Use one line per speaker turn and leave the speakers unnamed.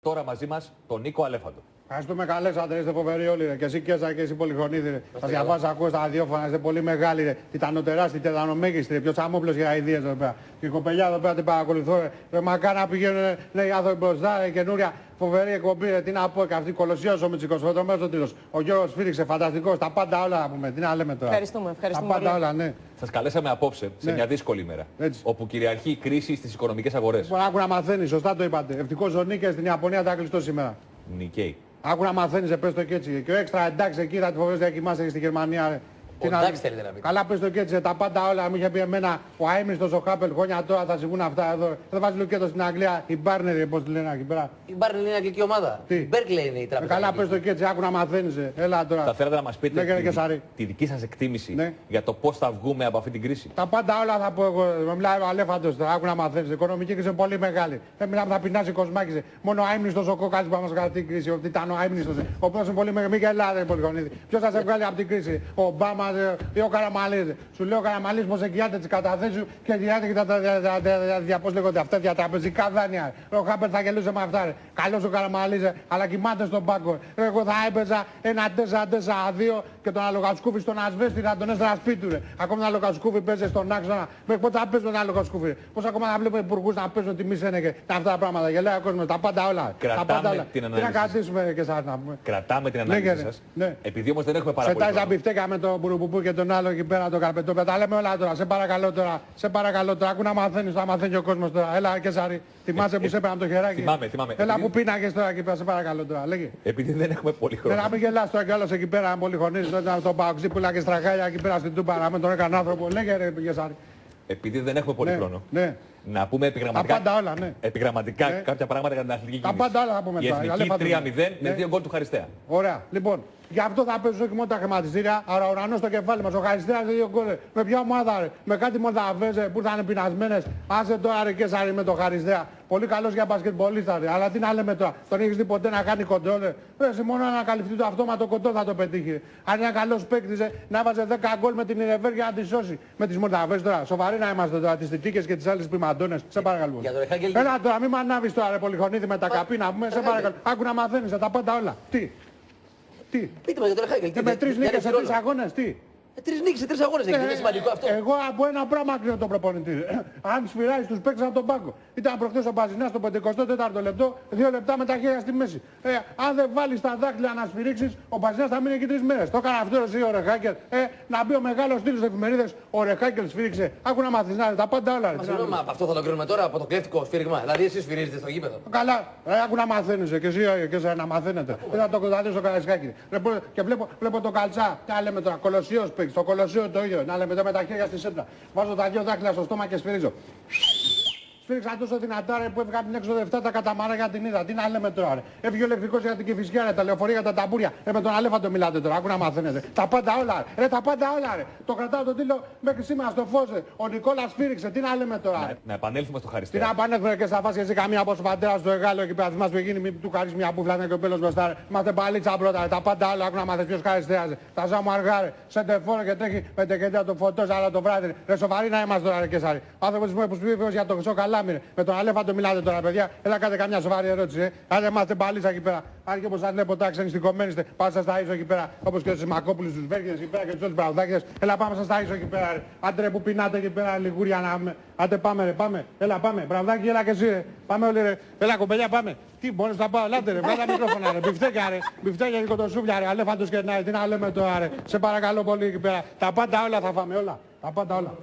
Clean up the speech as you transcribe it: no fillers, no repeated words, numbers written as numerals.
Τώρα μαζί μας τον Νίκο Αλέφαντο.
Ευχαριστούμε, καλέσατε, είστε φοβεροί όλοι. Ρε. Και εσύ Κέσα και εσύ Πολυχρονίδη. Θα διαβάζω, ακούω στα ραδιόφωνα, είστε πολύ μεγάλοι. Ρε. Τιτανοτεράστιοι, τετανομέγιστοι, πιο τσαμόπλος για ιδέες εδώ πέρα. Και η κοπελιά εδώ πέρα την παρακολουθώ. Ρε. Μακάρι να πηγαίνουν οι άνθρωποι μπροστά, ρε, καινούρια φοβερή εκπομπή. Ρε. Τι να πω, και αυτή κολοσσίος ο Μητσικός, φωτομένος ο τίτλος. Ο Γιώργος Σφύριξε, φανταστικός, τα πάντα όλα να πούμε. Τι να λέμε τώρα.
Ευχαριστούμε.
Τα πάντα όλα, ναι.
Σας καλέσαμε απόψε σε μια δύσκολη ημέρα. Όπου κυριαρχεί η κρίση στις οικονομικές αγορές.
Λοιπόν, άκου να μαθαίνει, σωστά το είπατε. Ευτυχώς ο Νίκες στην Ιαπωνία τα κλειστό σήμερα.
Νικαίοι.
Άκου να μαθαίνεις, πες το και έτσι. Και ο έξτρα εντάξει εκεί θα τη φοβερείς διακοιμάσαι στη Γερμανία.
Εντάξει θέλετε να πείτε.
Καλά πες το και έτσι, τα πάντα όλα. Μου είχε πει εμένα ο αείμνηστος ο Χάπελ χρόνια τώρα θα συμβούν αυτά εδώ. Δεν βάζει λουκέτο στην Αγγλία, η Μπάρνερ, πώς τη λένε εκεί πέρα.
Η Μπάρνερ είναι αγγλική ομάδα.
Τι?
Η Μπέρκλεϊ είναι η τράπεζα.
Καλά πες το και έτσι, άκου να μαθαίνεις. Έλα τώρα.
Θα θέλατε να μας πείτε
τη
δική σας εκτίμηση
ναι.
για το πώς θα βγούμε από αυτή την κρίση.
Τα πάντα όλα θα πω εγώ. Μιλάει ο Αλέφαντος τώρα, άκου να μαθαίνεις. Η οικονομική κρίση είναι πολύ μεγάλη. Δεν μιλάμε, θα πεινάσει ο Κοσμάκης. Μόνο ο αείμνηστος ο Κόκκας που μας κάνει την κρίση. Ο ήταν ο αείμνηστος. Ο οποίος είναι πολύ μεγάλη. Μην γελάτε, Πολυχρονίδη. Ποιος θα σε βγάλει από την κρίση. Ο Ομπάμα ή ο Καραμαλής. Σου λέω ο Καραμαλής πως εγγυάται τις καταθέσεις σου και εγγυάται και τα πώς λέγονται αυτά διατραπεζικά δάνεια. Ο Χάπερ θα γελούσε με αυτά. Καλός ο Καραμαλής, αλλά κοιμάται στον πάγκο. Εγώ θα έπαιζα ένα 4-4-2 και τον Αλογασκούφι στον Ασβέστη θα τον έστερα σπίτι του. Ακόμα τον Αλογασκούφι παίζει στον άξονα. Πότε θα παίζει τον Αλογασκούφι. Πώς ακόμα θα βλέπω υπουργούς να παίζουν τη Μισένε και αυτά τα πράγματα. Γελάει ο κόσμος. Τα πάντα όλα.
Κρατάμε την ανάλυση.
Τι να κρατήσουμε και σας να πούμε.
Κρατάμε την ανάλυση σας.
Ναι.
Επειδή όμως δεν έχουμε πάρα πολύ.
Σε τάιζα μπιφτέκα με τον Μπουρουπουπού και τον άλλο εκεί πέρα τον Καρπετόπια. Τα λέμε όλα τώρα. Σε παρακαλώ τώρα. Σε παρακαλώ τώρα. Ακού να μαθαίνεις, θα μαθαίνει ο κόσμος τώρα. Έλα και Σάρι. Θυμάσαι που σε έπαιρνα το χεράκι.
Θυμάμαι.
Έλα που πίνακες τώρα εκεί πέρα. Σε παρακαλώ τώρα. Λέγε.
Επειδή δεν έχουμε πολύ χρόνο.
Να μην γελάς τώρα κι άλλος εκεί πέρα. Πολύ χωνίζεις τότε το παοξί που και στραγάλια εκεί πέρα στην Τούμπα. Να με τον έκανε άνθρωπο. Λέγε ρε Γεσάρι.
Επειδή δεν έχουμε πολύ χρόνο.
Ναι.
Να πούμε επιγραμματικά,
τα πάντα όλα, ναι.
Επιγραμματικά κάποια πράγματα για την αθλητική κίνηση.
Τα πάντα όλα θα πούμε τώρα.
Η Εθνική 3-0 με 2 γκολ του Χαριστέα.
Ωραία. Λοιπόν, γι' αυτό θα παίζουν όχι μόνο τα χρηματιστήρια, αλλά ο ουρανός στο κεφάλι μας. Ο Χαριστέας 2 γκολ. Με ποια ομάδα ρε. Με κάτι Μολδαβές που ήταν πεινασμένες. Άσε τώρα ρε και Σάρι με το Χαριστέα. Πολύ καλός για μπασκετμπολίστα ρε. Αλλά τι να λέμε τώρα. Τον έχεις δει ποτέ να κάνει κοντρόλ. Ρε σε μόνο να ανακαλυφθεί το αυτόματο κοντρόλ θα το πετύχει. Αν είναι καλός παίκτης να βάζει 10 γκολ με την Ιρεβέρ για να τη σώσει. Με τις Μολδαβές τώρα. Σοβαροί να είμαστε τώρα. Τις Τιτίκες και τις άλλες πριμαντώνες. Σε παρακαλώ. Έλα τώρα, μην μ' ανάβεις τώρα ρε Πολυχρονίδη με τα καπί να πούμε. Σε παρακαλώ. Άκου να μαθαίνεις τα πάντα όλα. Τι.
Πείτε μας για τον Ρεχάγκελ.
Με 3 νίκες σε 3 αγώνες, τι.
3 νίκες σε 3 αγώνες έχει. Είναι σημαντικό αυτό.
Εγώ από ένα πράγμα κρίνω τον προπονητή. Αν σφυράει τους παίκτες από τον πάγκο. Ήταν προχθές ο Μπαζινάς στο 54ο λεπτό, 2 λεπτά με τα χέρια στη μέση. Αν δεν βάλεις τα δάχτυλα να σφυρίξεις, ο Μπαζινάς θα μείνει εκεί 3 μέρες. Το έκανε αυτό εσύ ο Ρεχάγκελ. Να μπει ο μεγάλος τίτλος στις εφημερίδες, ο Ρεχάγκελ σφύριξε. Άκου να μάθεις να τα πάντα όλα.
Συγγνώμη, αυτό θα το κρίνουμε τώρα από το κλέφτικο σφύριγμα. Δηλαδή εσείς σφυρίζετε στο γήπεδο.
Καλά, άκου να μαθαίνεις και εσύ να μαθαίνετε. Δεν θα το κονταδείς στο Καραϊσκάκι. Και βλέπω το Καλτσά, τι λέμε τώρα, Κολοσσίος παίκτης, το Κολοσσίο το ίδιο, να λέμε με τα χέρια στη σέντρα. Βάζω τα 2 δάχτυλα στο στόμα και σφυρίζω. Σφύριξα τόσο δυνατά ρε, που έφυγα από την έξοδο 7 τα καταμάρια την είδα. Τι να λέμε τώρα ρε. Έφυγε ο ηλεκτρικός για την Κηφισιά ρε, τα λεωφορεία για τα ταμπούρια. Με τον Αλέφαντο μιλάτε τώρα, άκου να μαθαίνετε. Τα πάντα όλα ρε, τα πάντα όλα ρε. Το κρατάω τον τίτλο μέχρι σήμερα στο φως ρε. Ο Νικόλας σφύριξε, τι να λέμε τώρα.
Να επανέλθουμε στο Χαριστέα.
Τι να επανέλθουμε και στα φάση εσύ καμία από τον πατέρα στο Εγάλο εκεί πέρα. Θυμάσαι που γίνει, του χαρίσει μια μπουφλά και ο πέλος μπροστά ρε. Είμαστε παλίτσα πρώτα ρε, τα πάντα όλα, άκου να μάθεις ποιος Χαριστέας ρε. Τα ζάμου αργά ρε, σε τεφόρο και τρέχει με τεκεντέα το φωτός αλλά το βράδυ ρε. Σοβαροί να είμαστε τώρα ρε και Σάρι. Άνθρωπος που πήγε για το χρυσό καλάμι ρε. Με τον Αλέφαντο μιλάτε τώρα, παιδιά. Έλα κάντε καμιά σοβαρή ερώτηση. Αν είμαστε μπαλίτσα εκεί πέρα. Αν και όπως σας βλέπω τώρα ξενιστικωμένοι είστε, πάτε σας τα ίσω εκεί πέρα. Όπως και τους Μακόπουλους, τους Βέργες εκεί πέρα και τους όλους πραγουδάκιδες. Έλα πάμε σας τα ίσω εκεί πέρα. Ρε. Άντε που πεινάτε εκεί πέρα λιγούρια να πούμε. Άντε πάμε ρε, πάμε. Έλα πάμε. Πραγουδάκι, έλα και εσύ ρε. Πάμε όλοι ρε. Έλα κομπελιά πάμε. Τι μπορείς να πάω, ελάτε ρε. Βγάλα μικρόφωνα ρε. Μπιφτέκια ρε. Μπιφτέκια και κοτοσούβλια ρε. Αλέφαντος και τι να λέμε τώρα ρε. Σε παρακαλώ πολύ εκεί πέρα. Τα πάντα όλα θα φάμε όλα. Τα πάντα όλα.